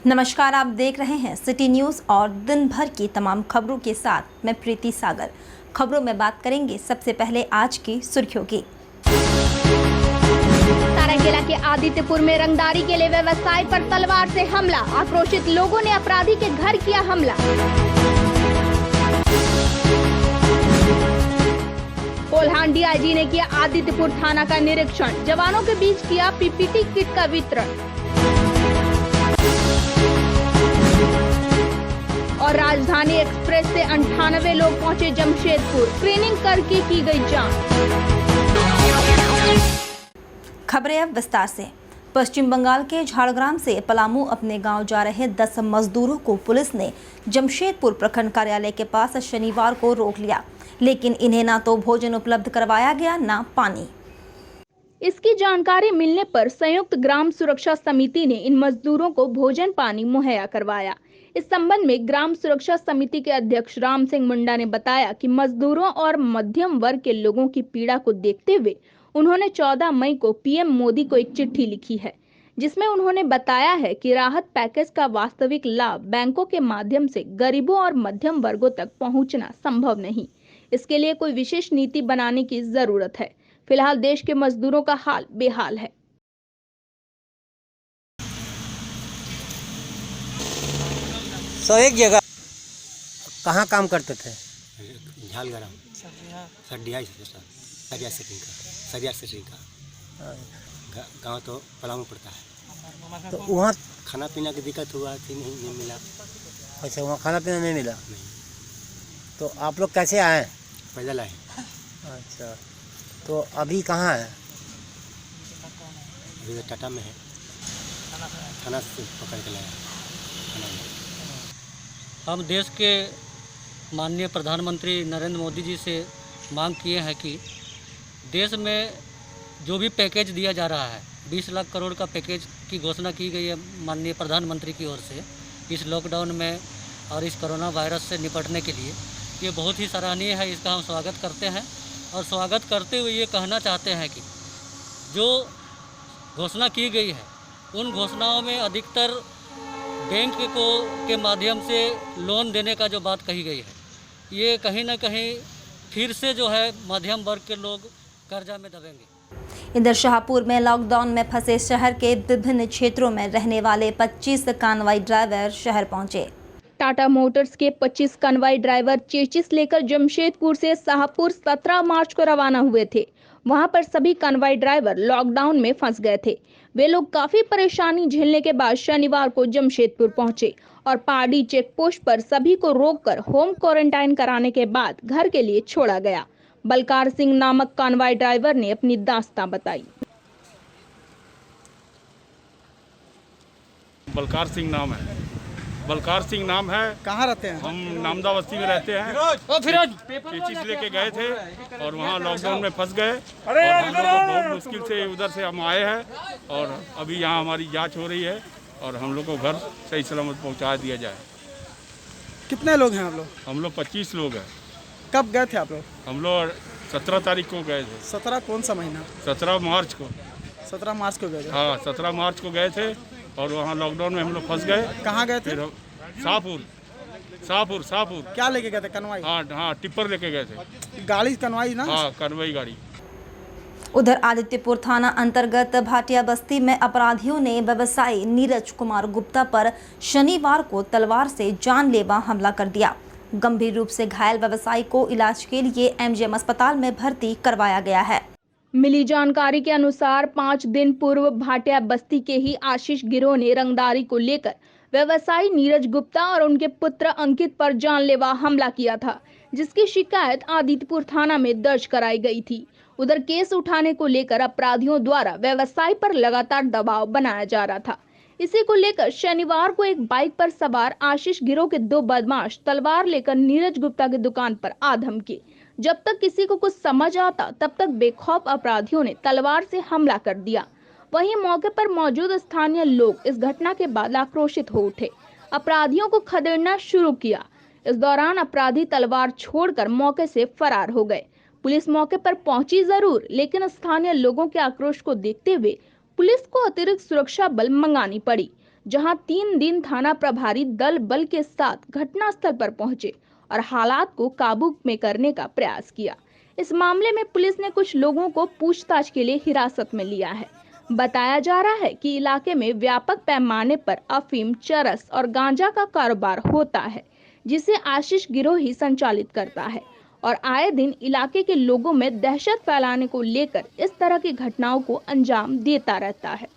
नमस्कार, आप देख रहे हैं सिटी न्यूज़ और दिन भर की तमाम खबरों के साथ मैं प्रीति सागर। खबरों में बात करेंगे सबसे पहले आज की सुर्खियों की। सरायकेला के आदित्यपुर में रंगदारी के लिए व्यवसायी पर तलवार से हमला। आक्रोशित लोगों ने अपराधी के घर किया हमला। कोल्हान डीआईजी ने किया आदित्यपुर थाना का निरीक्षण। जवानों के बीच किया पीपीटी किट का वितरण। और राजधानी एक्सप्रेस से 98 लोग पहुंचे जमशेदपुर। स्क्रीनिंग करके की गई जांच। खबरें अब विस्तार से। पश्चिम बंगाल के झाड़ग्राम से पलामू अपने गांव जा रहे 10 मजदूरों को पुलिस ने जमशेदपुर प्रखंड कार्यालय के पास शनिवार को रोक लिया, लेकिन इन्हें ना तो भोजन उपलब्ध करवाया गया ना पानी। इसकी जानकारी मिलने पर संयुक्त ग्राम सुरक्षा समिति ने इन मजदूरों को भोजन पानी मुहैया करवाया। इस संबंध में ग्राम सुरक्षा समिति के अध्यक्ष राम सिंह मुंडा ने बताया कि मजदूरों और मध्यम वर्ग के लोगों की पीड़ा को देखते हुए उन्होंने 14 मई को पीएम मोदी को एक चिट्ठी लिखी है, जिसमें उन्होंने बताया है कि राहत पैकेज का वास्तविक लाभ बैंकों के माध्यम से गरीबों और मध्यम वर्गों तक पहुंचना संभव नहीं। इसके लिए कोई विशेष नीति बनाने की जरूरत है। फिलहाल देश के मजदूरों का हाल बेहाल है। सो एक जगह कहाँ काम करते थे? झालग्राम सरिया सेटिंग का गाँव तो पलामू पड़ता है। तो वहाँ खाना पीना की दिक्कत हुआ थी, नहीं मिला। अच्छा, वहाँ खाना पीना नहीं मिला? नहीं। तो आप लोग कैसे आए? पैदल आए। अच्छा, तो अभी कहाँ है? अभी तो टाटा में है, थाना से पकड़ के लाया। हम देश के माननीय प्रधानमंत्री नरेंद्र मोदी जी से मांग किए हैं कि देश में जो भी पैकेज दिया जा रहा है, 20 लाख करोड़ का पैकेज की घोषणा की गई है माननीय प्रधानमंत्री की ओर से इस लॉकडाउन में और इस कोरोना वायरस से निपटने के लिए। ये बहुत ही सराहनीय है, इसका हम स्वागत करते हैं। और स्वागत करते हुए ये कहना चाहते हैं कि जो घोषणा की गई है उन घोषणाओं में अधिकतर बैंक के माध्यम से लोन देने का जो बात कही गई है, ये कहीं ना कहीं फिर से जो है मध्यम वर्ग के लोग कर्जा में दबेंगे। इधर शाहपुर में लॉकडाउन में फंसे शहर के विभिन्न क्षेत्रों में रहने वाले 25 कानवाई ड्राइवर शहर पहुंचे। टाटा मोटर्स के 25 कन्वाई ड्राइवर चेचिस लेकर जमशेदपुर से शाहपुर 17 मार्च को रवाना हुए थे। वहां पर सभी कन्वाई ड्राइवर लॉकडाउन में फंस गए थे। वे लोग काफी परेशानी झेलने के बाद शनिवार को जमशेदपुर पहुंचे और पारडी चेक पोस्ट पर सभी को रोककर होम क्वारंटाइन कराने के बाद घर के लिए छोड़ा गया। बलकार सिंह नामक कन्वाई ड्राइवर ने अपनी दास्तां बताई। बलकार सिंह नाम है। कहाँ रहते हैं? हम नामदा बस्ती में रहते हैं। चेचिस लेके गए थे और वहाँ लॉकडाउन में फंस गए और हम लोग बहुत मुश्किल से उधर से हम आए हैं और अभी यहाँ हमारी जांच हो रही है और हम लोग को घर सही सलामत पहुँचा दिया जाए। कितने लोग हैं आप लोग? हम लोग 25 लोग हैं। कब गए थे आप लोग? हम लोग 17 तारीख को गए थे। 17 कौन सा महीना? 17 मार्च को। 17 मार्च को गए थे? हाँ, 17 मार्च को गए थे और वहाँ लॉकडाउन में हम लोग फंस गए। कहाँ गए थे? फिर शाहपुर। क्या लेके गए थे? कन्वाई? हाँ, टिप्पर लेके गए थे। गाड़ी कन्वाई ना? हाँ, कन्वई गाड़ी। उधर आदित्यपुर थाना अंतर्गत भाटिया बस्ती में अपराधियों ने व्यवसायी नीरज कुमार गुप्ता पर शनिवार को तलवार से जानलेवा हमला कर दिया। गंभीर रूप से घायल व्यवसायी को इलाज के लिए एमजीएम अस्पताल में भर्ती करवाया गया है। मिली जानकारी के अनुसार 5 दिन पूर्व भाटिया बस्ती के ही आशीष गिरोह ने रंगदारी को लेकर व्यवसायी नीरज गुप्ता और उनके पुत्र अंकित पर जानलेवा हमला किया था, जिसकी शिकायत आदित्यपुर थाना में दर्ज कराई गई थी। उधर केस उठाने को लेकर अपराधियों द्वारा व्यवसायी पर लगातार दबाव बनाया जा रहा था। इसी को लेकर शनिवार को एक बाइक पर सवार आशीष गिरोह के 2 बदमाश तलवार लेकर नीरज गुप्ता की दुकान पर आ धमके। जब तक किसी को कुछ समझ आता तब तक बेखौफ अपराधियों ने तलवार से हमला कर दिया। वहीं मौके पर मौजूद स्थानीय लोग इस घटना के बाद आक्रोशित हो उठे, अपराधियों को खदेड़ना शुरू किया। इस दौरान अपराधी तलवार छोड़कर मौके से फरार हो गए। पुलिस मौके पर पहुंची जरूर, लेकिन स्थानीय लोगों के आक्रोश को देखते हुए पुलिस को अतिरिक्त सुरक्षा बल मंगानी पड़ी, जहां 3 दिन थाना प्रभारी दल बल के साथ घटनास्थल पर पहुंचे और हालात को काबू में करने का प्रयास किया। इस मामले में पुलिस ने कुछ लोगों को पूछताछ के लिए हिरासत में लिया है। बताया जा रहा है कि इलाके में व्यापक पैमाने पर अफीम, चरस और गांजा का कारोबार होता है, जिसे आशीष गिरोह ही संचालित करता है और आए दिन इलाके के लोगों में दहशत फैलाने को लेकर इस तरह की घटनाओं को अंजाम देता रहता है।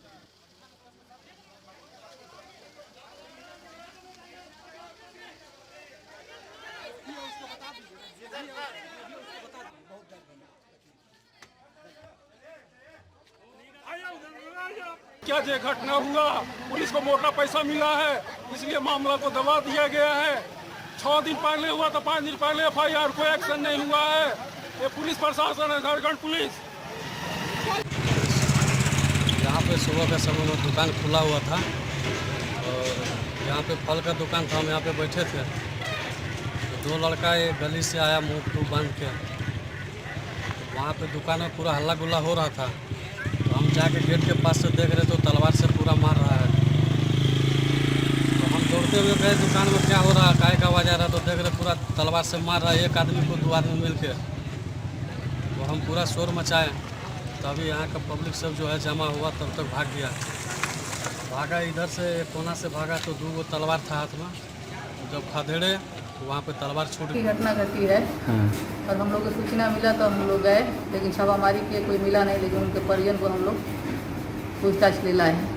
क्या ये घटना हुआ, पुलिस को मोटा पैसा मिला है, इसलिए मामला को दबा दिया गया है। 6 दिन पहले हुआ तो 5 दिन पहले FIR, कोई एक्शन नहीं हुआ है। ये पुलिस प्रशासन है, झारखंड पुलिस। यहाँ पे सुबह का समय में दुकान खुला हुआ था और यहाँ पे फल का दुकान था। हम यहाँ पे बैठे थे तो 2 लड़का एक गली से आया मुँह बांध के। वहाँ पे दुकान में पूरा हल्ला गुल्ला हो रहा था। तो हम जाके गेट के पास से देख रहे तो तलवार से पूरा मार रहा है। तो हम दौड़ते हुए गए दुकान में, क्या हो रहा है, काय का आवाज़ आ रहा है। तो देख रहे पूरा तलवार से मार रहा है, एक आदमी को 2 आदमी मिल के। तो हम पूरा शोर मचाए, तभी यहाँ का पब्लिक सब जो है जमा हुआ, तब तक भाग गया। भागा इधर से कोना से भागा तो 2 तलवार था हाथ में। जब खदेड़े तो वहाँ पे तलवार छूट गई। घटना घटी है और हम लोग को सूचना मिला तो हम लोग गए, लेकिन छापामारी के कोई मिला नहीं। लेकिन उनके परिजन को हम लोग पूछताछ ले लाए हैं।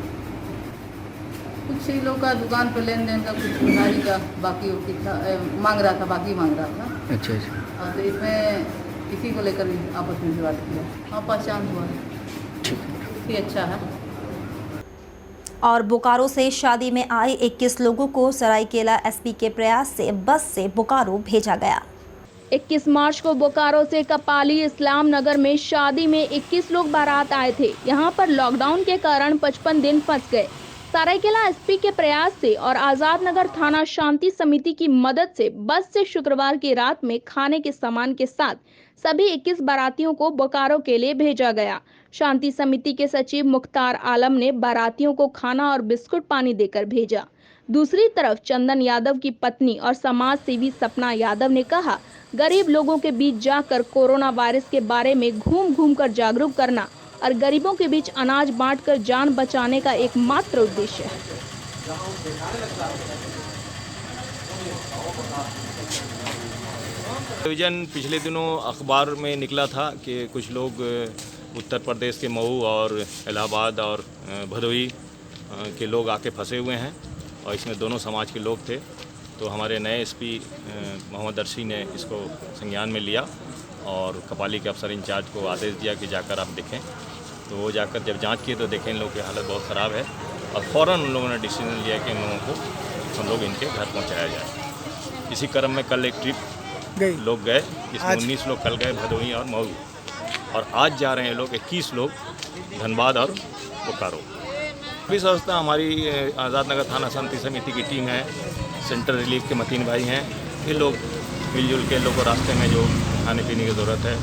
कुछ ही लोग का दुकान पर लेन देन का कुछ उधारी का बाकी मांग रहा था, बाकी मांग रहा था। अच्छा। और तो इसमें इसी को लेकर आपस में बात किया। हाँ, पहचान हुआ है, काफ़ी अच्छा है। और बोकारो से शादी में आए 21 लोगों को सरायकेला एसपी के प्रयास से बस से बोकारो भेजा गया। 21 मार्च को बोकारो से कपाली इस्लाम नगर में शादी में 21 लोग बारात आए थे। यहां पर लॉकडाउन के कारण 55 दिन फंस गए। सरायकेला एसपी के प्रयास से और आजाद नगर थाना शांति समिति की मदद से बस से शुक्रवार की रात में खाने के सामान के साथ सभी 21 बारातियों को बोकारो के लिए भेजा गया। शांति समिति के सचिव मुख्तार आलम ने बारातियों को खाना और बिस्कुट पानी देकर भेजा। दूसरी तरफ चंदन यादव की पत्नी और समाज सेवी सपना यादव ने कहा, गरीब लोगों के बीच जाकर कोरोना वायरस के बारे में घूम घूम कर जागरूक करना और गरीबों के बीच अनाज बांटकर जान बचाने का एकमात्र उद्देश्य है। टेलीविजन पिछले दिनों अखबार में निकला था कि कुछ लोग उत्तर प्रदेश के मऊ और इलाहाबाद और भदोही के लोग आके फंसे हुए हैं और इसमें दोनों समाज के लोग थे। तो हमारे नए एसपी मोहम्मद अर्शी ने इसको संज्ञान में लिया और कपाली के अफसर इंचार्ज को आदेश दिया कि जाकर आप देखें। तो वो जाकर जब जांच किए तो देखें इन लोगों की हालत बहुत ख़राब है और फ़ौरन उन लोगों ने डिसीजन लिया कि इन लोगों को हम लोग इनके घर पहुँचाया जाए। इसी क्रम में कल एक ट्रिप लोग गए, जिसमें 19 लोग कल गए भदोही और मऊ, और आज जा रहे हैं लोग 21 लोग धनबाद और बोकारो। पुलिस व्यवस्था हमारी आज़ाद नगर थाना शांति समिति की टीम है, सेंटर रिलीफ के मतीन भाई हैं। ये लोग मिलजुल के लोगों को रास्ते में जो खाने पीने की ज़रूरत है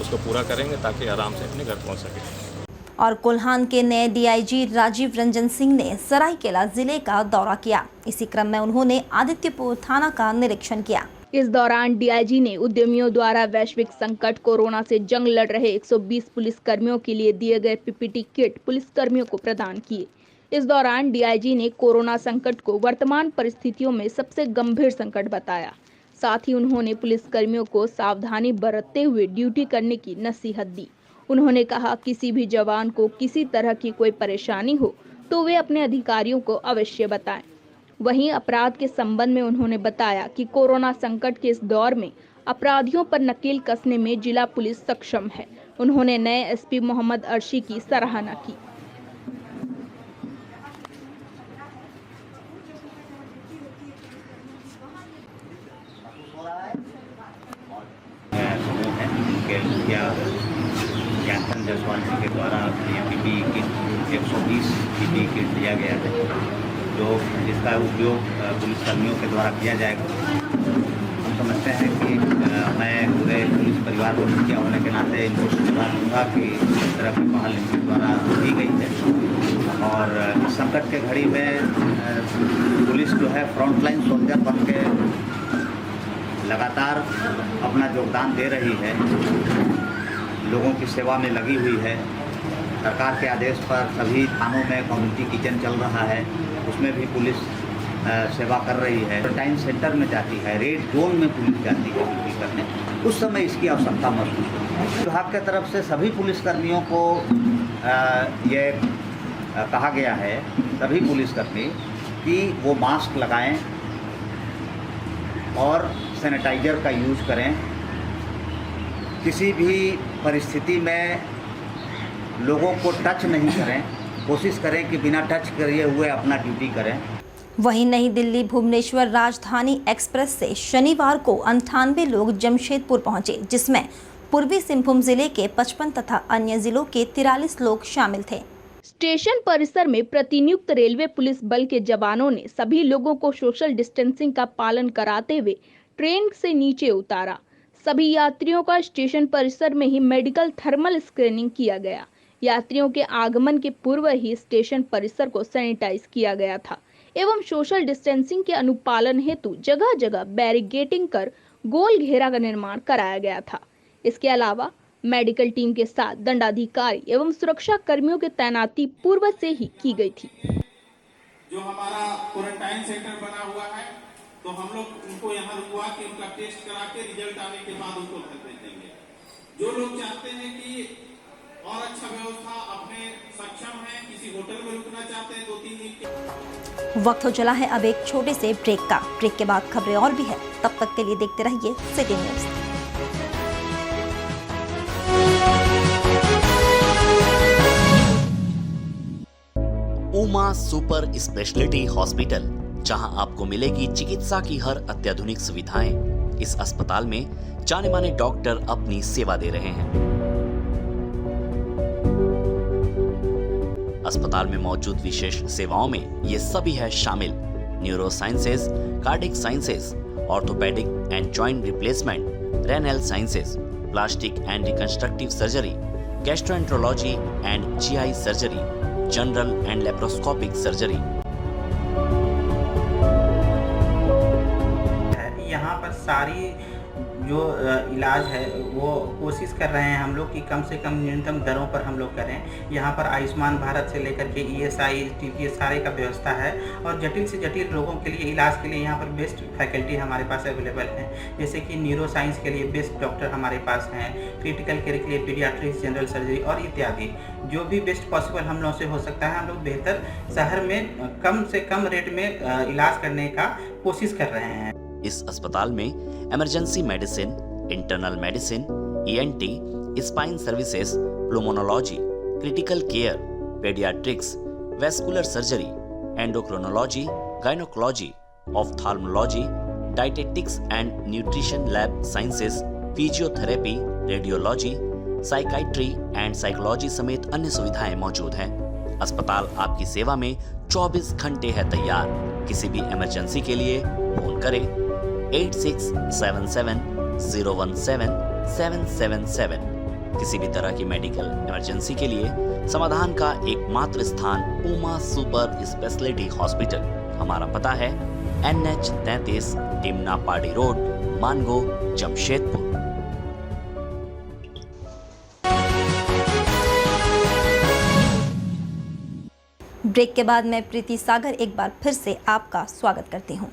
उसको पूरा करेंगे ताकि आराम से अपने घर पहुँच सकें। और कोल्हान के नए डीआईजी राजीव रंजन सिंह ने सरायकेला जिले का दौरा किया। इसी क्रम में उन्होंने आदित्यपुर थाना का निरीक्षण किया। इस दौरान डीआईजी ने उद्यमियों द्वारा वैश्विक संकट कोरोना से जंग लड़ रहे 120 पुलिसकर्मियों के लिए दिए गए पीपीटी किट पुलिसकर्मियों को प्रदान किए। इस दौरान डीआईजी ने कोरोना संकट को वर्तमान परिस्थितियों में सबसे गंभीर संकट बताया। साथ ही उन्होंने पुलिसकर्मियों को सावधानी बरतते हुए ड्यूटी करने की नसीहत दी। उन्होंने कहा, किसी भी जवान को किसी तरह की कोई परेशानी हो तो वे अपने अधिकारियों को अवश्य बताएं। वहीं अपराध के संबंध में उन्होंने बताया कि कोरोना संकट के इस दौर में अपराधियों पर नकेल कसने में जिला पुलिस सक्षम है। उन्होंने नए एसपी मोहम्मद अर्शी की सराहना की। ज्ञापन जसवाल जी के द्वारा पीपीई किट 120 पीपीई किट दिया गया है, जो जिसका उपयोग पुलिसकर्मियों के द्वारा किया जाएगा। हम समझते हैं कि मैं पूरे पुलिस परिवार को मुखिया होने के नाते इनको धन्यवाद दूँगा कि इस तरह की पहल इनके द्वारा की गई है। और इस संकट के घड़ी में पुलिस जो है फ्रंटलाइन सोल्जर बन के लगातार अपना योगदान दे रही है, लोगों की सेवा में लगी हुई है। सरकार के आदेश पर सभी थानों में कम्युनिटी किचन चल रहा है, उसमें भी पुलिस सेवा कर रही है। क्वारंटाइन सेंटर में जाती है, रेड जोन में पुलिस जाती है ड्यूटी करने, उस समय इसकी आवश्यकता महसूस होती है। विभाग की तरफ से सभी पुलिसकर्मियों को ये कहा गया है, सभी पुलिसकर्मी, कि वो मास्क लगाएं और सैनिटाइजर का यूज़ करें। किसी भी परिस्थिति में लोगों को टच नहीं करें, कोशिश करें कि बिना टच किए हुए अपना ड्यूटी करें। वहीं नई दिल्ली भुवनेश्वर राजधानी एक्सप्रेस से शनिवार को 98 लोग जमशेदपुर पहुंचे, जिसमें पूर्वी सिंहभूम जिले के 55 तथा अन्य जिलों के 43 लोग शामिल थे। स्टेशन परिसर में प्रतिनियुक्त रेलवे पुलिस बल के जवानों ने सभी लोगों को सोशल डिस्टेंसिंग का पालन कराते हुए ट्रेन से नीचे उतारा। सभी यात्रियों का स्टेशन परिसर में ही मेडिकल थर्मल स्क्रीनिंग किया गया। यात्रियों के आगमन के पूर्व ही स्टेशन परिसर को सैनिटाइज किया गया था एवं सोशल डिस्टेंसिंग के अनुपालन हेतु जगह जगह बैरिकेडिंग कर गोल घेरा का निर्माण कराया गया था। इसके अलावा मेडिकल टीम के साथ दंडाधिकारी एवं सुरक्षा कर्मियों की तैनाती पूर्व से ही की गई थी। जो हमारा क्वारंटाइन सेंटर बना हुआ है, तो हम लोग उनको यहाँ रुकवा के उनका टेस्ट करा के रिजल्ट आने के बाद उनको घर भेज देंगे। जो लोग चाहते हैं कि और अच्छा व्यवस्था अपने सक्षम है, किसी होटल में रुकना चाहते हैं 2-3 दिन के। वक्त हो चला है अब एक छोटे से ब्रेक का। ब्रेक के बाद खबरें और भी है, तब तक के लिए देखते रहिए city news. Uma super speciality hospital, जहां आपको मिलेगी चिकित्सा की हर अत्याधुनिक सुविधाएं। इस अस्पताल में जाने माने डॉक्टर अपनी सेवा दे रहे हैं। अस्पताल में मौजूद विशेष सेवाओं में ये सभी है शामिल: neuro sciences, cardiac sciences, orthopaedic and joint replacement, renal sciences, plastic and reconstructive surgery, gastroenterology and GI surgery, general and laparoscopic surgery. यहाँ पर सारी जो इलाज है वो कोशिश कर रहे हैं हम लोग कि कम से कम न्यूनतम दरों पर हम लोग करें। यहाँ पर आयुष्मान भारत से लेकर के ESI, TPS सारे का व्यवस्था है और जटिल से जटिल रोगों के लिए इलाज के लिए यहाँ पर बेस्ट फैकल्टी हमारे पास अवेलेबल है। जैसे कि न्यूरो साइंस के लिए बेस्ट डॉक्टर हमारे पास हैं, क्रिटिकल केयर के लिए पीडियाट्रिक्स, जनरल सर्जरी और इत्यादि। जो भी बेस्ट पॉसिबल हम लोग से हो सकता है, हम लोग बेहतर शहर में कम से कम रेट में इलाज करने का कोशिश कर रहे हैं। इस अस्पताल में emergency medicine, internal medicine, ENT, spine services, pulmonology, critical care, paediatrics, vascular surgery, endocrinology, gynaecology, ophthalmology, dietetics and nutrition lab sciences, physiotherapy, radiology, psychiatry and psychology समेत अन्य सुविधाएं मौजूद हैं। अस्पताल आपकी सेवा में 24 घंटे है तैयार। किसी भी इमरजेंसी के लिए फोन करें 8677017777। किसी भी तरह की मेडिकल इमरजेंसी के लिए समाधान का एकमात्र स्थान उमा सुपर स्पेशलिटी हॉस्पिटल। हमारा पता है NH 33, टिमना पाड़ी रोड, मानगो, जमशेदपुर। ब्रेक के बाद मैं प्रीति सागर एक बार फिर से आपका स्वागत करती हूं।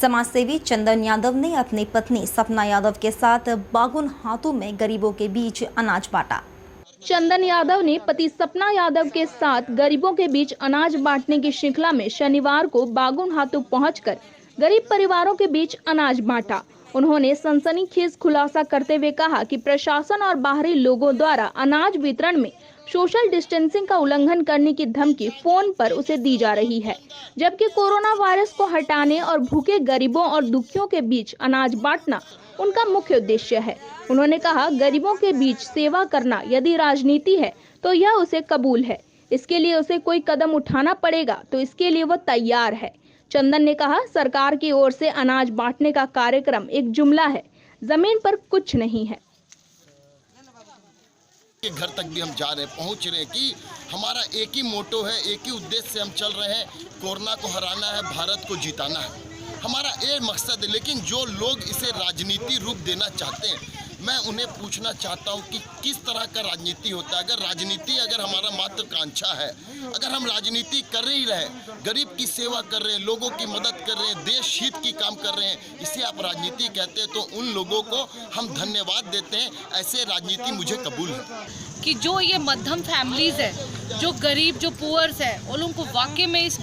समाजसेवी चंदन यादव ने अपनी पत्नी सपना यादव के साथ बागुन हाथों में गरीबों के बीच अनाज बांटा। चंदन यादव ने पति सपना यादव के साथ गरीबों के बीच अनाज बांटने की श्रृंखला में शनिवार को बागुन हाथों पहुंचकर गरीब परिवारों के बीच अनाज बांटा। उन्होंने सनसनीखेज खुलासा करते हुए कहा कि प्रशासन और बाहरी लोगों द्वारा अनाज वितरण में सोशल डिस्टेंसिंग का उल्लंघन करने की धमकी फोन पर उसे दी जा रही है, जबकि कोरोना वायरस को हटाने और भूखे गरीबों और दुखियों के बीच अनाज बांटना उनका मुख्य उद्देश्य है। उन्होंने कहा, गरीबों के बीच सेवा करना यदि राजनीति है तो यह उसे कबूल है। इसके लिए उसे कोई कदम उठाना पड़ेगा तो इसके लिए वो तैयार है। चंदन ने कहा, सरकार की ओर से अनाज बांटने का कार्यक्रम एक जुमला है, जमीन पर कुछ नहीं है। घर तक भी हम जा रहे हैं, पहुंच रहे हैं कि हमारा एक ही मोटो है, एक ही उद्देश्य से हम चल रहे हैं, कोरोना को हराना है, भारत को जिताना है, हमारा ये मकसद है। लेकिन जो लोग इसे राजनीति रूप देना चाहते हैं, मैं उन्हें पूछना चाहता हूं कि किस तरह का राजनीति होता है। अगर हमारा महत्वाकांक्षा है, अगर हम राजनीति कर ही रहे, गरीब की सेवा कर रहे हैं, लोगों की मदद कर रहे हैं, देश हित की काम कर रहे हैं, इसे आप राजनीति कहते हैं, तो उन लोगों को हम धन्यवाद देते हैं। ऐसे राजनीति मुझे कबूल है कि जो ये मध्यम फैमिलीज है, जो गरीब, जो पुअर्स है, उन लोगों को वाकई में इस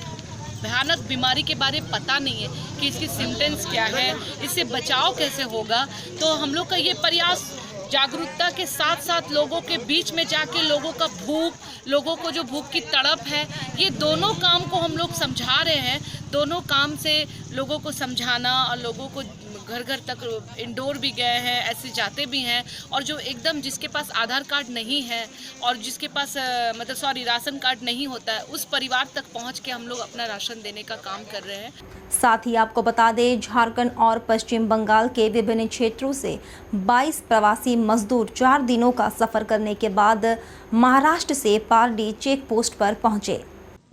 भयानक बीमारी के बारे में पता नहीं है कि इसकी सिम्टम्स क्या है, इससे बचाव कैसे होगा। तो हम लोग का ये प्रयास जागरूकता के साथ साथ लोगों के बीच में जाके लोगों को जो भूख की तड़प है, ये दोनों काम को हम लोग समझा रहे हैं। दोनों काम से लोगों को समझाना और लोगों को घर घर तक इंडोर भी गए हैं, ऐसे जाते भी हैं, और जो एकदम जिसके पास आधार कार्ड नहीं है और जिसके पास राशन कार्ड नहीं होता है, उस परिवार तक पहुंच के हम लोग अपना राशन देने का काम कर रहे हैं। साथ ही आपको बता दें, झारखंड और पश्चिम बंगाल के विभिन्न क्षेत्रों से 22 प्रवासी मजदूर 4 दिनों का सफर करने के बाद महाराष्ट्र से पारडी चेक पोस्ट पर पहुंचे।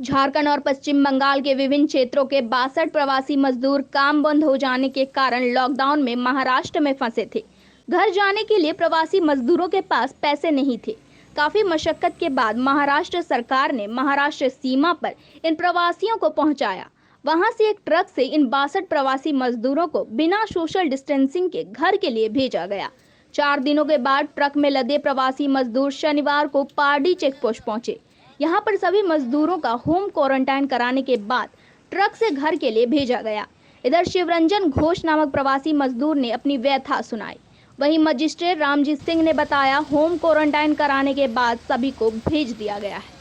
झारखंड और पश्चिम बंगाल के विभिन्न क्षेत्रों के 62 प्रवासी मजदूर काम बंद हो जाने के कारण लॉकडाउन में महाराष्ट्र में फंसे थे। घर जाने के लिए प्रवासी मजदूरों के पास पैसे नहीं थे। काफी मशक्कत के बाद महाराष्ट्र सरकार ने महाराष्ट्र सीमा पर इन प्रवासियों को पहुंचाया। वहां से एक ट्रक से इन 62 प्रवासी मजदूरों को बिना सोशल डिस्टेंसिंग के घर के लिए भेजा गया। 4 दिनों के बाद ट्रक में लदे प्रवासी मजदूर शनिवार को पारडी चेक पोस्ट पहुंचे। यहाँ पर सभी मजदूरों का होम क्वारंटाइन कराने के बाद ट्रक से घर के लिए भेजा गया। इधर शिवरंजन घोष नामक प्रवासी मजदूर ने अपनी व्यथा सुनाई। वहीं मजिस्ट्रेट रामजीत सिंह ने बताया, होम क्वारंटाइन कराने के बाद सभी को भेज दिया गया है।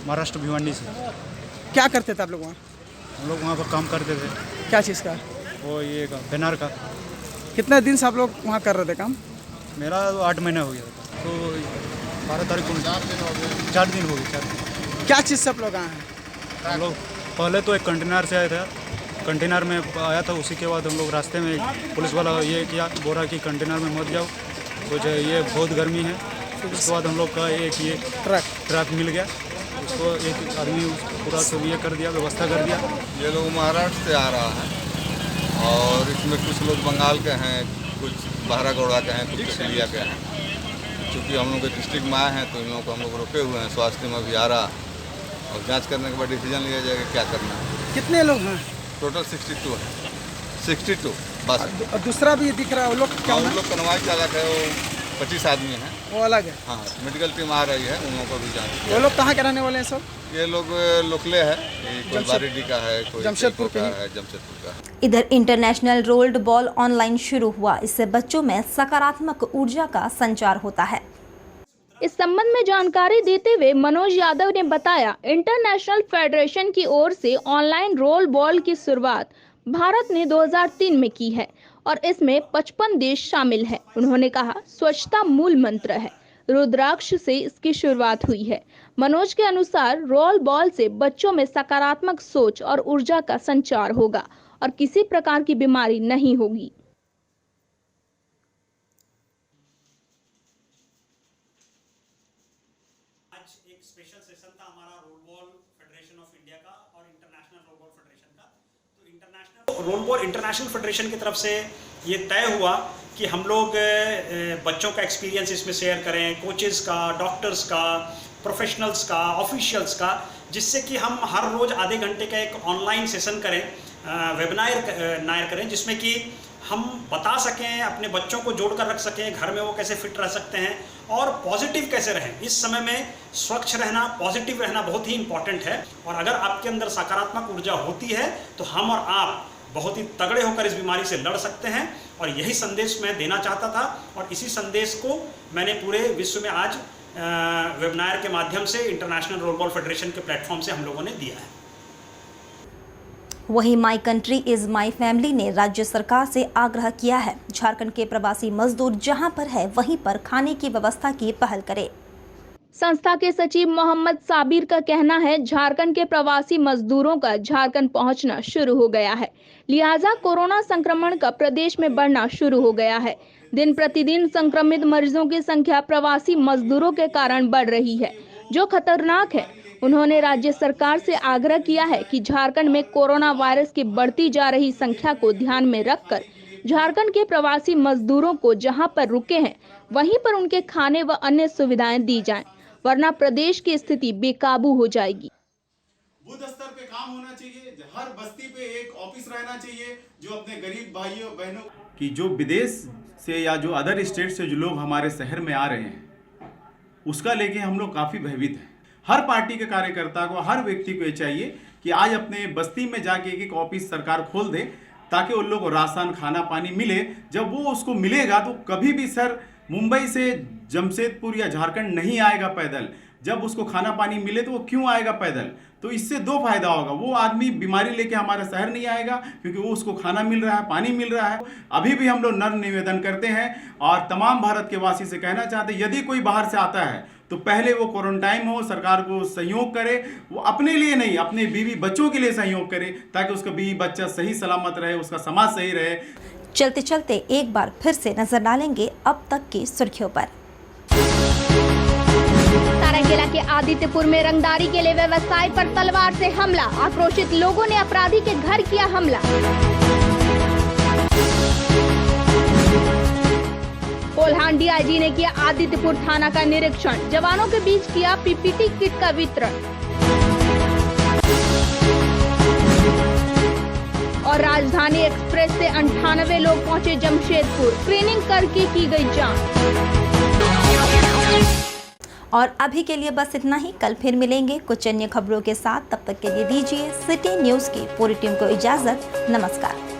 महाराष्ट्र भिवंडी से। क्या करते थे आप लोग वहाँ? हम लोग वहाँ पर काम करते थे। क्या चीज़ का? वो ये बैनर का। कितने दिन से आप लोग वहाँ कर रहे थे काम? मेरा 8 महीना हो गया था, तो 12 तारीख को 4 दिन हो गए। क्या चीज़ से आप लोग आए हैं? हम लोग पहले तो एक कंटेनर से आए थे, कंटेनर में आया था। उसी के बाद हम लोग रास्ते में पुलिस वाला ये किया, बोला कि कंटेनर में मत जाओ, तो जो ये बहुत गर्मी है। उसके बाद हम लोग का एक ये ट्रक मिल गया, उसको एक आदमी पूरा सब ये कर दिया, व्यवस्था कर दिया। ये लोग महाराष्ट्र से आ रहा है और इसमें कुछ लोग बंगाल के हैं, कुछ बहरागौड़ा के हैं, कुछ कसिलिया के हैं। क्योंकि हम लोग के डिस्ट्रिक्ट में आए हैं तो इन लोगों को हम लोग रोके हुए हैं। स्वास्थ्य में भी आ रहा और जांच करने के बाद डिसीजन लिया जाएगा क्या करना है। कितने लोग हैं? टोटल 62 है। 62 बस। और दूसरा भी दिख रहा है, वो लोग क्या? उन लोग कनवाई चालक है, वो 25 आदमी हैं, वो अलग है। हाँ, मेडिकल टीम आ रही है, उन लोगों को भी जांच। वो लोग कहाँ के रहने वाले हैं सब? ये लोग लोकले है, कोई बारीडी का है, कोई जमशेदपुर का है, जमशेदपुर का है। इधर इंटरनेशनल रोल्ड बॉल ऑनलाइन शुरू हुआ। इससे बच्चों में सकारात्मक ऊर्जा का संचार होता है। इस संबंध में जानकारी देते हुए मनोज यादव ने बताया, इंटरनेशनल फेडरेशन की ओर से ऑनलाइन रोल बॉल की शुरुआत भारत ने 2003 में की है और इसमें 55 देश शामिल हैं। उन्होंने कहा, स्वच्छता मूल मंत्र है। रुद्राक्ष से इसकी शुरुआत हुई है। मनोज के अनुसार रोल बॉल से बच्चों में सकारात्मक सोच और ऊर्जा का संचार होगा और किसी प्रकार की बीमारी नहीं होगी। एक स्पेशल सेशन था हमारा role ball federation of India का और इंटरनेशनल रोल बॉल फेडरेशन का। तो international role ball international federation की तरफ से ये तय हुआ कि हम लोग बच्चों का एक्सपीरियंस इसमें शेयर करें, कोचेस का, डॉक्टर्स का, प्रोफेशनल्स का, ऑफिशियल्स का, जिससे कि हम हर रोज़ आधे घंटे का एक ऑनलाइन सेशन करें, वेबिनार करें, जिसमें कि हम बता सकें, अपने बच्चों को जोड़कर रख सकें, घर में वो कैसे फिट रह सकते हैं और पॉजिटिव कैसे रहें। इस समय में स्वच्छ रहना, पॉजिटिव रहना बहुत ही इम्पॉर्टेंट है और अगर आपके अंदर सकारात्मक ऊर्जा होती है तो हम और आप बहुत ही तगड़े होकर इस बीमारी से लड़ सकते हैं। और यही संदेश मैं देना चाहता था और इसी संदेश को मैंने पूरे विश्व में आज वेबिनार के माध्यम से इंटरनेशनल रोल बॉल फेडरेशन के प्लेटफॉर्म से हम लोगों ने दिया है। वहीं my country is my family ने राज्य सरकार से आग्रह किया है, झारखंड के प्रवासी मजदूर जहां पर है वहीं पर खाने की व्यवस्था की पहल करे। संस्था के सचिव मोहम्मद साबिर का कहना है, झारखंड के प्रवासी मजदूरों का झारखंड पहुंचना शुरू हो गया है, लिहाजा कोरोना संक्रमण का प्रदेश में बढ़ना शुरू हो गया है। दिन प्रतिदिन संक्रमित मरीजों की संख्या प्रवासी मजदूरों के कारण बढ़ रही है, जो खतरनाक है। उन्होंने राज्य सरकार से आग्रह किया है कि झारखंड में कोरोना वायरस की बढ़ती जा रही संख्या को ध्यान में रखकर झारखंड के प्रवासी मजदूरों को जहां पर रुके हैं वहीं पर उनके खाने व अन्य सुविधाएं दी जाएं, वरना प्रदेश की स्थिति बेकाबू हो जाएगी। बुद्ध स्तर पे काम होना चाहिए, हर बस्ती पे एक ऑफिस रहना चाहिए जो अपने गरीब भाइयों बहनों की जो विदेश से या जो अदर स्टेट से जो लोग हमारे शहर में आ रहे हैं उसका लेके हम लोग काफ़ी भयभीत हैं। हर पार्टी के कार्यकर्ता को, हर व्यक्ति को ये चाहिए कि आज अपने बस्ती में जाके एक ऑफिस सरकार खोल दे ताकि उन लोगों को राशन, खाना, पानी मिले। जब वो उसको मिलेगा तो कभी भी सर मुंबई से जमशेदपुर या झारखंड नहीं आएगा पैदल। जब उसको खाना पानी मिले तो वो क्यों आएगा पैदल? तो इससे दो फायदा होगा, वो आदमी बीमारी लेके हमारे शहर नहीं आएगा क्योंकि वो उसको खाना मिल रहा है, पानी मिल रहा है। अभी भी हम लोग नर निवेदन करते हैं और तमाम भारत के वासी से कहना चाहते हैं, यदि कोई बाहर से आता है तो पहले वो क्वारंटाइन हो, सरकार को सहयोग करे। वो अपने लिए नहीं, अपने बीवी बच्चों के लिए सहयोग करे ताकि उसका बीवी बच्चा सही सलामत रहे, उसका समाज सही रहे। चलते चलते एक बार फिर से नजर डालेंगे अब तक की सुर्खियों पर। सरायकेला के आदित्यपुर में रंगदारी के लिए व्यवसायी पर तलवार से हमला, आक्रोशित लोगों ने अपराधी के घर किया हमला। कोल्हान डीआईजी ने किया आदित्यपुर थाना का निरीक्षण, जवानों के बीच किया पीपीटी किट का वितरण। और राजधानी एक्सप्रेस से 98 लोग पहुंचे जमशेदपुर, स्क्रीनिंग करके की गई जांच। और अभी के लिए बस इतना ही, कल फिर मिलेंगे कुछ अन्य खबरों के साथ। तब तक के लिए दीजिए सिटी न्यूज़ की पूरी टीम को इजाजत। नमस्कार।